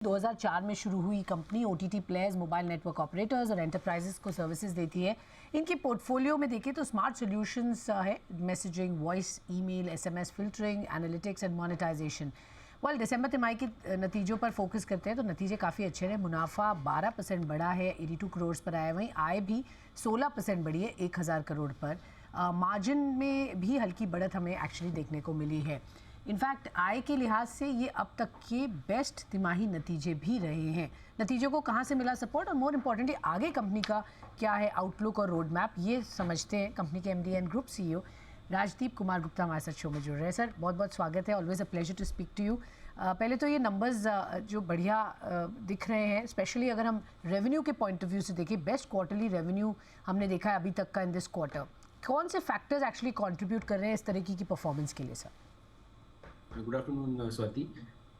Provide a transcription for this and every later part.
2004 में शुरू हुई company OTT players, mobile network operators और एंटरप्राइजेस को सर्विसेज देती है। इनके पोर्टफोलियो में देखें तो स्मार्ट सॉल्यूशंस है, messaging, voice, email, SMS filtering, analytics and monetisation. वाल दिसंबर तिमाही के नतीजों पर फोकस करते हैं तो नतीजे काफ़ी अच्छे रहे। मुनाफा 12% बढ़ा है, 82 करोड़ पर आया। वहीं आय भी 16% बढ़ी है, 1000 करोड़ पर। मार्जिन में भी हल्की बढ़त हमें एक्चुअली देखने को मिली है। इनफैक्ट आय के लिहाज से ये अब तक के बेस्ट तिमाही नतीजे भी रहे हैं। नतीजों को कहाँ से मिला सपोर्ट और मोर इम्पोर्टेंटली आगे कंपनी का क्या है आउटलुक और रोड मैप, ये समझते हैं। कंपनी के MD and group CEO Rajdeep Kumar Gupta हमारे साथ शो में जुड़ रहे हैं। सर बहुत बहुत स्वागत है, always a pleasure to speak to you. पहले तो ये नंबर्स जो बढ़िया दिख रहे हैं, स्पेशली अगर हम रेवेन्यू के पॉइंट ऑफ व्यू से देखें, बेस्ट क्वार्टरली रेवेन्यू हमने देखा है अभी तक का इन दिस क्वार्टर। कौन से फैक्टर्स एक्चुअली कंट्रीब्यूट कर रहे हैं इस तरीके की परफॉर्मेंस के लिए sir? Good afternoon Swati.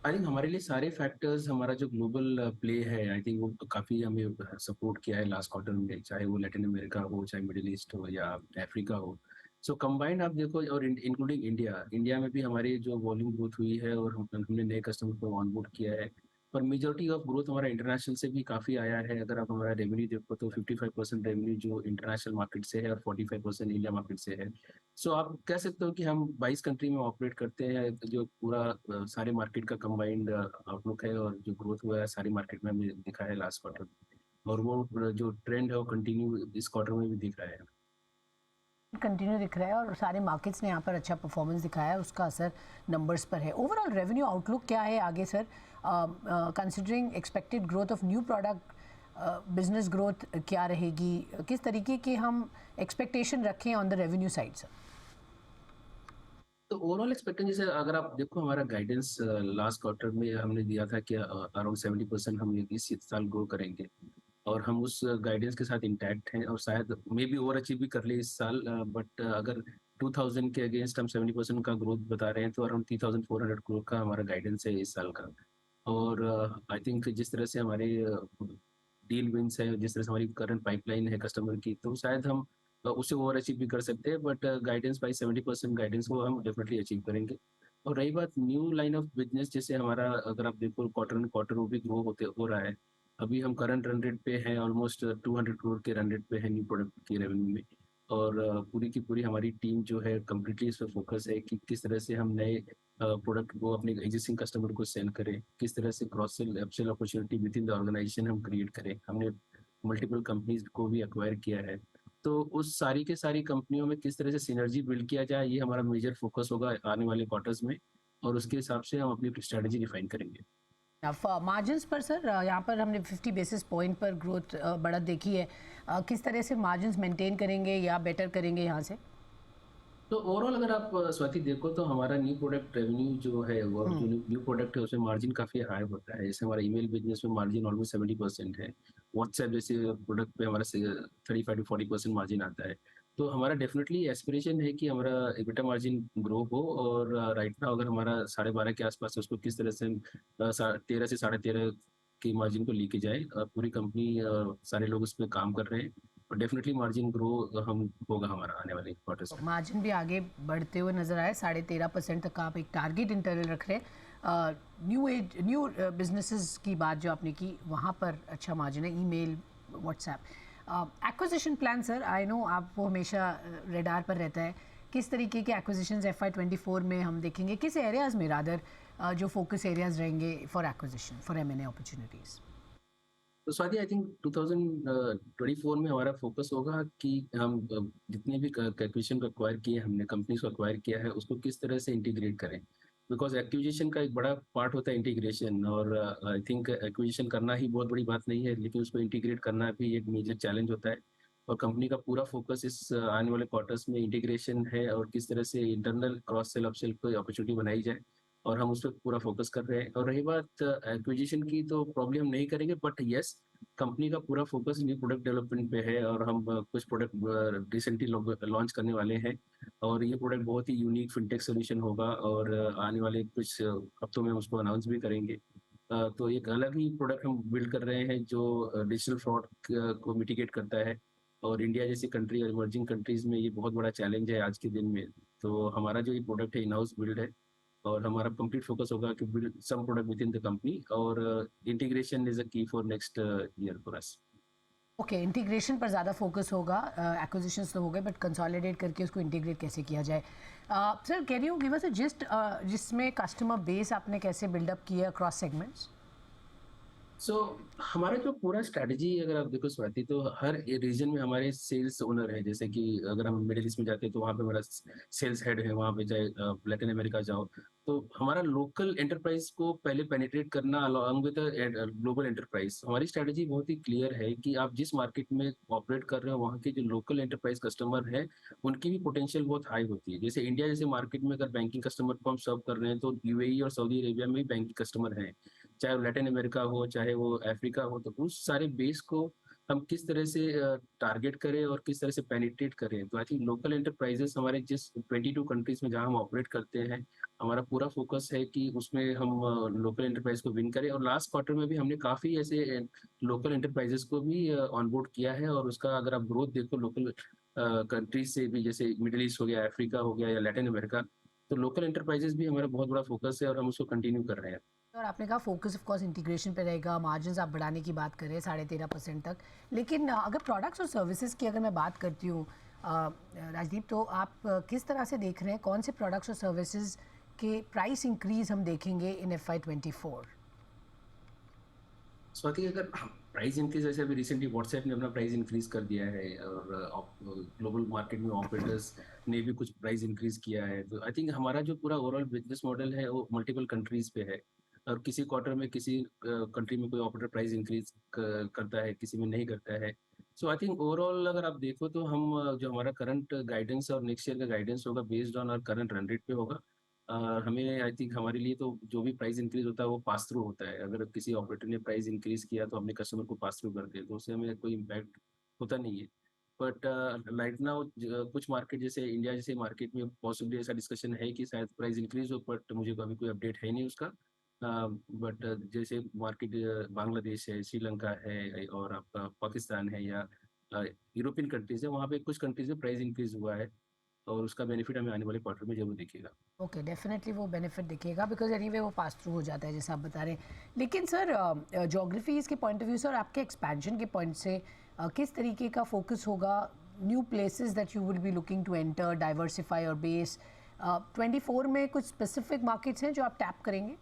I think हमारे लिए सारे फैक्टर्स, हमारा जो ग्लोबल प्ले है, आई थिंक वो काफ़ी हमें सपोर्ट किया है लास्ट क्वार्टर में, चाहे वो लैटिन अमेरिका हो, चाहे मिडिल ईस्ट हो या अफ्रीका हो। सो कंबाइंड आप देखो, और इंक्लूडिंग इंडिया में भी हमारी जो वॉल्यूम ग्रोथ हुई है और हमने नए कस्टमर को ऑनबोर्ड किया है। पर मेजोरिटी ऑफ ग्रोथ हमारा इंटरनेशनल से भी काफ़ी आया है। अगर आप हमारा रेवेन्यू देखो तो 55% रेवेन्यू जो इंटरनेशनल मार्केट से है और 45% इंडिया मार्केट से है। सो आप कह सकते हो कि हम 22 कंट्री में ऑपरेट करते हैं। जो पूरा सारे मार्केट का कंबाइंड आउटलुक है और जो ग्रोथ हुआ है सारी मार्केट में हमें दिखा है लास्ट क्वार्टर में, और वो जो ट्रेंड है वो कंटिन्यू इस क्वार्टर में भी दिख रहा है। कंटिन्यू दिख रहा है और सारे मार्केट्स ने यहाँ पर अच्छा परफॉर्मेंस दिखाया है, उसका असर नंबर्स पर है। ओवरऑल रेवेन्यू आउटलुक क्या है आगे sir, considering expected growth of new product, business growth क्या रहेगी, किस तरीके के हम एक्सपेक्टेशन रखें on the revenue side sir? तो ओवरऑल एक्सपेक्टेशन, जैसे अगर आप देखो हमारा गाइडेंस लास्ट क्वार्टर में हमने दिया था कि अराउंड 70% हम इस साल ग्रो करेंगे, और हम उस गाइडेंस के साथ इंटैक्ट हैं और शायद मे बी ओवर अचीव भी कर ले इस साल। बट अगर 2000 के अगेंस्ट हम 70% का ग्रोथ बता रहे हैं तो अराउंड 3400 करोड़ का हमारा गाइडेंस है इस साल का। और आई थिंक जिस तरह से हमारे डील विंस है, जिस तरह से हमारी करंट पाइपलाइन है कस्टमर की, तो शायद हम उससे ओवर अचीव भी कर सकते हैं। बट गाइडेंस बाई 70% गाइडेंस को हम डेफिनेटली अचीव करेंगे। और रही बात न्यू लाइन ऑफ बिजनेस, जैसे हमारा अगर आप देखो क्वार्टर एंड क्वार्टर वो भी ग्रो हो रहा है। अभी हम करंट रन रेट पे हैं, ऑलमोस्ट 200 करोड़ के रन रेट पे है न्यू प्रोडक्ट की रेवेन्यू में। और पूरी की पूरी हमारी टीम जो है कम्प्लीटली इस पर फोकस है कि किस तरह से हम नए प्रोडक्ट को अपने एग्जिस्टिंग कस्टमर को सेल करें, किस तरह से cross sell upsell opportunity within the organisation हम क्रिएट करें। हमने मल्टीपल कंपनीज को भी एक्वायर किया है, तो उस सारी के सारी कंपनियों में किस तरह से सिनर्जी बिल्ड किया जाए, ये हमारा मेजर फोकस होगा आने वाले क्वार्टर्स में, और उसके हिसाब से हम अपनी स्ट्रेटेजी डिफाइन करेंगे। मार्जिन्स पर सर, यहाँ पर हमने 50 बेसिस पॉइंट पर ग्रोथ बढ़त देखी है। किस तरह से मार्जिन्स मेंटेन करेंगे या बेटर करेंगे यहाँ से? तो ओवरऑल अगर आप स्वाति देखो तो हमारा न्यू प्रोडक्ट रेवेन्यू जो है वो, जो न्यू प्रोडक्ट है उसमें मार्जिन काफी हाई होता है। जैसे हमारा ईमेल बिजनेस में मार्जिन ऑलमोस्ट 70% है। व्हाट्सएप जैसे प्रोडक्ट पे हमारा 35 to 40% मार्जिन आता है। तो हमारा डेफिनेटली एस्पिरेशन है कि हमारा एबिटा मार्जिन ग्रो हो, और राइट नाउ अगर हमारा 12.5 के आसपास है, उसको किस तरह से 13 से 13.5 की मार्जिन को लेके जाए। पूरी कंपनी सारे लोग उस पर काम कर रहे हैं, और डेफिनेटली मार्जिन ग्रो हम होगा हमारा आने वाले क्वार्टर्स में। मार्जिन भी आगे बढ़ते हुए नजर आए, 13.5% तक का आप एक टारगेट इंटरवल रख रहे हैं। न्यू बिजनेसेस की बात जो आपने की, वहाँ पर अच्छा मार्जिन है, email, WhatsApp. Acquisition plan sir, I know आप वो हमेशा रेडार पर रहता है। किस तरीके के एक्विजिशंस FY24 में हम देखेंगे, किस एरियाज़ में रादर जो फोकस एरियाज़ रहेंगे for acquisition, for M&A opportunities? तो स्वाति, आई थिंक 2024 में हमारा फोकस होगा कि हम जितने भी एक्विजिशन को एक्वायर किए, हमने कंपनीज को एक्वायर किया है, उसको किस तरह से इंटीग्रेट करें। बिकॉज एक्विजिशन का एक बड़ा पार्ट होता है इंटीग्रेशन, और आई थिंक एक्विजिशन करना ही बहुत बड़ी बात नहीं है, लेकिन उसको इंटीग्रेट करना भी एक मेजर चैलेंज होता है। और कंपनी का पूरा फोकस इस आने वाले क्वार्टर्स में इंटीग्रेशन है, और किस तरह से इंटरनल क्रॉस सेल अपसेल को अपॉर्चुनिटी बनाई जाए, और हम उस पर पूरा फोकस कर रहे हैं। और रही बात एक्विजिशन की, तो प्रॉब्लम हम नहीं करेंगे, बट यस, कंपनी का पूरा फोकस न्यू प्रोडक्ट डेवलपमेंट पे है, और हम कुछ प्रोडक्ट रिसेंटली लॉन्च करने वाले हैं। और ये प्रोडक्ट बहुत ही यूनिक फिनटेक सोल्यूशन होगा, और आने वाले कुछ हफ्तों में उसको अनाउंस भी करेंगे। तो एक अलग ही प्रोडक्ट हम बिल्ड कर रहे हैं जो डिजिटल फ्रॉड को मिटिगेट करता है। और इंडिया जैसी कंट्री और इमर्जिंग कंट्रीज में ये बहुत बड़ा चैलेंज है आज के दिन में। तो हमारा जो ये प्रोडक्ट है इन हाउस बिल्ड है, और हमारा कंप्लीट फोकस होगा कि build some product within the company, और integration is a key for next year for us. Okay, integration पर ज़्यादा फोकस होगा। एक्विजिशंस तो हो गए, बट कंसोलिडेट करके उसको इंटीग्रेट कैसे किया जाए। Sir, can you give us a gist जिसमें कस्टमर बेस आपने कैसे बिल्डअप किया अक्रॉस सेगमेंट्स? सो हमारा जो पूरा स्ट्रैटेजी अगर आप देखो स्वाति, तो हर रीजन में हमारे सेल्स ओनर है। जैसे कि अगर हम मिडिल ईस्ट में जाते हैं तो वहाँ पे हमारा सेल्स हेड है, वहाँ पे चाहे लैटिन अमेरिका जाओ, तो हमारा लोकल एंटरप्राइज को पहले पेनिट्रेट करना अलॉन्ग विद ग्लोबल एंटरप्राइज। हमारी स्ट्रैटेजी बहुत ही क्लियर है कि आप जिस मार्केट में ऑपरेट कर रहे हो वहाँ के जो लोकल एंटरप्राइज कस्टमर है उनकी भी पोटेंशियल बहुत हाई होती है। जैसे इंडिया जैसे मार्केट में अगर बैंकिंग कस्टमर को हम सर्व कर रहे हैं, तो यूएई और सऊदी अरेबिया में भी बैंकिंग कस्टमर हैं, चाहे वो लैटिन अमेरिका हो चाहे वो अफ्रीका हो। तो उस सारे बेस को हम किस तरह से टारगेट करें और किस तरह से पेनिट्रेट करें। तो आई थिंक लोकल एंटरप्राइजेस हमारे जिस 22 कंट्रीज में जहां हम ऑपरेट करते हैं, हमारा पूरा फोकस है कि उसमें हम लोकल एंटरप्राइज को विन करें। और लास्ट क्वार्टर में भी हमने काफी ऐसे लोकल एंटरप्राइजेस को भी ऑनबोर्ड किया है, और उसका अगर आप ग्रोथ देखो लोकल कंट्रीज से भी, जैसे मिडिल ईस्ट हो गया, अफ्रीका हो गया या लैटिन अमेरिका, तो लोकल एंटरप्राइजेस भी हमारा बहुत बड़ा फोकस है और हम उसको कंटिन्यू कर रहे हैं। और आपने कहा फोकस ऑफ कोर्स इंटीग्रेशन पे रहेगा, मार्जिन्स आप बढ़ाने की बात करें 13.5% तक। लेकिन अगर प्रोडक्ट्स और सर्विसेज की अगर मैं बात करती हूँ राजदीप, तो आप किस तरह से देख रहे हैं, कौन से प्रोडक्ट्स और सर्विसेज के प्राइस इंक्रीज हम देखेंगे इन FY24? स्वाति, अगर प्राइस इंक्रीज, जैसे अभी रिसेंटली व्हाट्सएप ने अपना प्राइस इंक्रीज कर दिया है, और ग्लोबल मार्केट में ऑपरेटर्स ने भी कुछ प्राइस इंक्रीज किया है, तो आई थिंक हमारा जो पूरा ओवरऑल बिजनेस मॉडल है वो मल्टीपल कंट्रीज पे है। और किसी क्वार्टर में किसी कंट्री में कोई ऑपरेटर प्राइस इंक्रीज करता है, किसी में नहीं करता है। सो आई थिंक ओवरऑल अगर आप देखो तो हम जो हमारा करंट गाइडेंस और नेक्स्ट ईयर का गाइडेंस होगा बेस्ड ऑन और करंट रन रेट पे होगा। हमें आई थिंक हमारे लिए तो जो भी प्राइस इंक्रीज होता है वो पास थ्रू होता है। अगर किसी ऑपरेटर ने प्राइस इंक्रीज किया तो अपने कस्टमर को पास थ्रू कर दे, तो उससे हमें कोई इम्पैक्ट होता नहीं है। बट राइट नाउ कुछ मार्केट जैसे इंडिया जैसे मार्केट में पॉसिबली ऐसा डिस्कशन है कि शायद प्राइस इंक्रीज हो, बट मुझे अभी कोई अपडेट है नहीं उसका। बट जैसे मार्केट बांग्लादेश है, श्रीलंका है, और आपका पाकिस्तान है, या यूरोपियन कंट्रीज है, वहाँ पे कुछ कंट्रीज में प्राइस इंक्रीज हुआ है, और उसका बेनिफिट हमें आने वाले क्वार्टर में जरूर दिखेगा। ओके, डेफिनेटली वो बेनिफिट दिखेगा, बिकॉज एनीवे वो पास थ्रू हो जाता है जैसे आप बता रहे हैं। लेकिन सर, जोग्राफीज़ के पॉइंट ऑफ व्यू से और आपके एक्सपेंशन के पॉइंट से किस तरीके का फोकस होगा, new places that you will be looking to enter, diversify और बेस? 24 में कुछ स्पेसिफिक मार्केट्स हैं जो आप टैप करेंगे?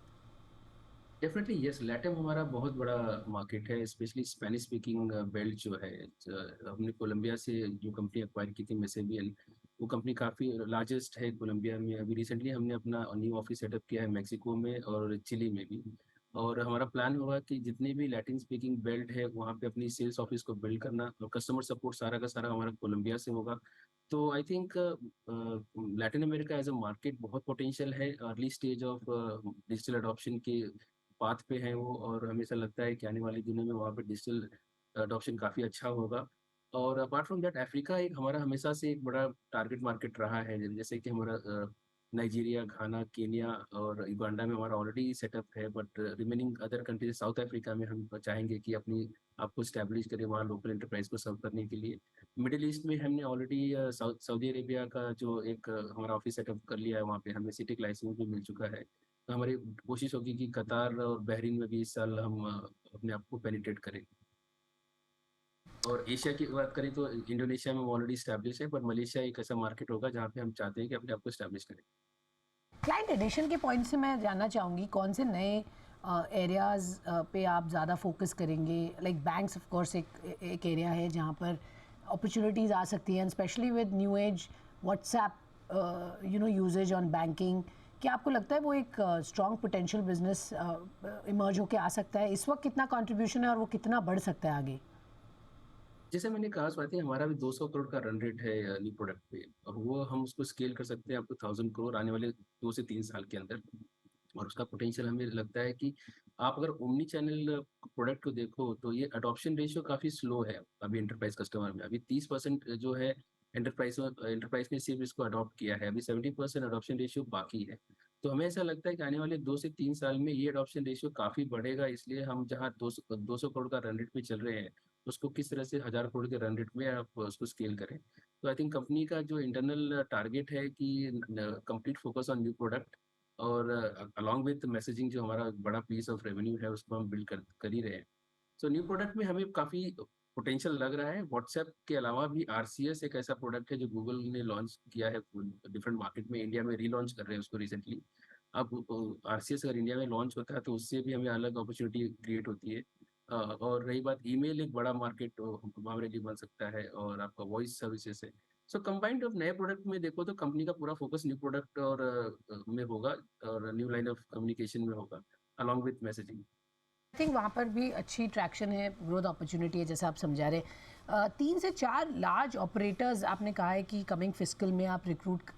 डेफिनेटली यस, लैटम हमारा बहुत बड़ा मार्केट है, स्पेशली स्पेनिश स्पीकिंग बेल्ट जो है। हमने कोलंबिया से जो कंपनी एक्वायर की थी, मेसेबियन, वो कंपनी काफ़ी लार्जेस्ट है कोलंबिया में। अभी रिसेंटली हमने अपना न्यू ऑफिस सेटअप किया है मैक्सिको में और चिली में भी। और हमारा प्लान होगा कि जितने भी लैटिन स्पीकिंग बेल्ट है वहाँ पे अपनी सेल्स ऑफिस को बिल्ड करना, और कस्टमर सपोर्ट सारा का सारा हमारा कोलंबिया से होगा। तो I think Latin America as a market बहुत पोटेंशियल है, early stage of digital adoption के पाथ पे है वो, और हमेशा लगता है कि आने वाले दिनों में वहाँ पे डिजिटल अडॉप्शन काफ़ी अच्छा होगा। और अपार्ट फ्रॉम दैट अफ्रीका एक हमारा हमेशा से एक बड़ा टारगेट मार्केट रहा है। जैसे कि हमारा नाइजीरिया, घाना, केनिया और युगांडा में हमारा ऑलरेडी सेटअप है, but remaining other countries, south Africa में हम चाहेंगे कि अपनी आपको स्टैब्लिश करें वहाँ लोकल एंटरप्राइज को सर्व करने के लिए। मिडिल ईस्ट में हमने ऑलरेडी सऊदी अरेबिया का जो एक हमारा ऑफिस सेटअप कर लिया है, वहाँ पे हमें सिटिक लाइसेंस भी मिल चुका है। तो हमारी कोशिश होगी कि कतार और बहरीन में भी इस साल हम अपने आप को पेनिट्रेट करें। और एशिया की बात करें तो इंडोनेशिया में ऑलरेडी स्टैब्लिश है, पर मलेशिया एक ऐसा मार्केट होगा जहाँ पे हम चाहते हैं कि अपने आप को स्टैब्लिश करें। क्लाइंट एडिशन के पॉइंट से मैं जानना चाहूँगी कौन से नए एरियाज़ पे आप ज़्यादा फोकस करेंगे? लाइक बैंक्स ऑफ कोर्स एक एरिया है जहाँ पर अपॉर्चुनिटीज़ आ सकती हैं, specially with new age WhatsApp usages on banking. क्या आपको लगता है वो एक स्ट्रॉन्ग पोटेंशियल बिजनेस इमर्ज होके आ सकता है? इस वक्त कितना कंट्रीब्यूशन है और वो कितना बढ़ सकता है आगे? जैसे मैंने कहा स्वाति, हमारा भी 200 करोड़ का रन रेट है न्यू प्रोडक्ट पे, और वो हम उसको स्केल कर सकते हैं आपको 1000 करोड़ आने वाले 2 से 3 साल के अंदर। और उसका पोटेंशियल हमें लगता है कि आप अगर ओमनी चैनल प्रोडक्ट को देखो तो ये अडॉप्शन रेशियो काफ़ी स्लो है अभी एंटरप्राइज कस्टमर में। अभी 30% जो है एंटरप्राइज ने सिर्फ इसको अडॉप्ट किया है, अभी 70% अडॉप्शन रेशियो बाकी है। तो हमें ऐसा लगता है कि आने वाले 2 से 3 साल में ये अडॉप्शन रेशियो काफ़ी बढ़ेगा। इसलिए हम जहाँ 200 करोड़ का रन रेट पे चल रहे हैं, उसको किस तरह से 1000 करोड़ के रन रेट में आप उसको स्केल करें। तो आई थिंक कंपनी का जो इंटरनल टारगेट है कि complete focus on new product, और अलॉन्ग विथ मैसेजिंग जो हमारा बड़ा पीस ऑफ रेवेन्यू है उसको हम बिल्ड कर ही रहे हैं। सो न्यू प्रोडक्ट में हमें काफ़ी पोटेंशियल लग रहा है। व्हाट्सएप के अलावा भी आरसीएस एक ऐसा प्रोडक्ट है जो गूगल ने लॉन्च किया है डिफरेंट मार्केट में, इंडिया में रीलॉन्च कर रहे हैं उसको रिसेंटली। अब आरसीएस अगर इंडिया में लॉन्च होता है तो उससे भी हमें अलग अपॉर्चुनिटी क्रिएट होती है। और रही बात ईमेल, एक बड़ा मार्केट हमारे लिए बन सकता है, और आपका वॉइस सर्विसेज है। सो कंबाइंड ऑफ नए प्रोडक्ट में देखो तो कंपनी का पूरा फोकस न्यू प्रोडक्ट और में होगा, और न्यू लाइन ऑफ कम्युनिकेशन में होगा along with messaging. I think वहाँ पर भी अच्छी ट्रैक्शन है, ग्रोथ अपॉर्चुनिटी है जैसा आप समझा रहे। 3 से 4 लार्ज ऑपरेटर्स आपने कहा है कि कमिंग फिस्कल में आप रिक्रूट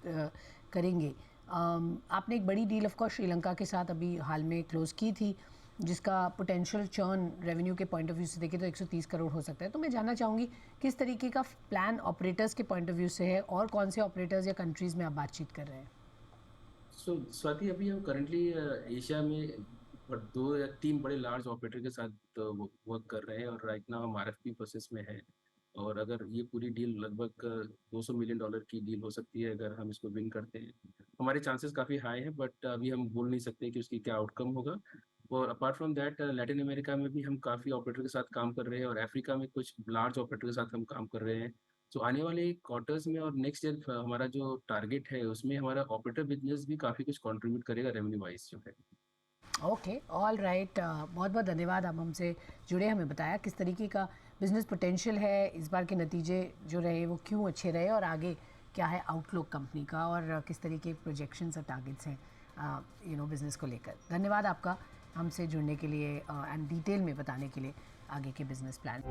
करेंगे। आपने एक बड़ी डील ऑफ कोर्स श्रीलंका के साथ अभी हाल में क्लोज़ की थी, जिसका पोटेंशियल चर्न रेवेन्यू के पॉइंट ऑफ व्यू से देखें तो 130 करोड़ हो सकता है। तो मैं जानना चाहूँगी किस तरीके का प्लान ऑपरेटर्स के पॉइंट ऑफ व्यू से है, और कौन से ऑपरेटर्स या कंट्रीज़ में आप बातचीत कर रहे हैं? सो स्वाति, अभी हम करंटली एशिया में और 2 या 3 बड़े लार्ज ऑपरेटर के साथ वर्क कर रहे हैं, और राइट नाउ हम आरएफपी प्रोसेस में है। और अगर ये पूरी डील लगभग $200 मिलियन की डील हो सकती है अगर हम इसको विन करते हैं। हमारे चांसेस काफ़ी हाई हैं, बट अभी हम बोल नहीं सकते कि उसकी क्या आउटकम होगा। और apart from that Latin America में भी हम काफ़ी ऑपरेटर के साथ काम कर रहे हैं, और अफ्रीका में कुछ लार्ज ऑपरेटर के साथ हम काम कर रहे हैं। तो आने वाले क्वार्टर्स में और नेक्स्ट ईयर हमारा जो टारगेट है उसमें हमारा ऑपरेटर बिजनेस भी काफ़ी कुछ कंट्रीब्यूट करेगा रेवेन्यू वाइज जो है। Okay, all right. बहुत बहुत धन्यवाद, आप हमसे जुड़े, हमें बताया किस तरीके का बिजनेस पोटेंशियल है, इस बार के नतीजे जो रहे वो क्यों अच्छे रहे, और आगे क्या है आउटलुक कंपनी का, और किस तरीके के प्रोजेक्शंस और टारगेट्स हैं बिज़नेस को लेकर। धन्यवाद आपका हमसे जुड़ने के लिए एंड डिटेल में बताने के लिए आगे के बिजनेस प्लान।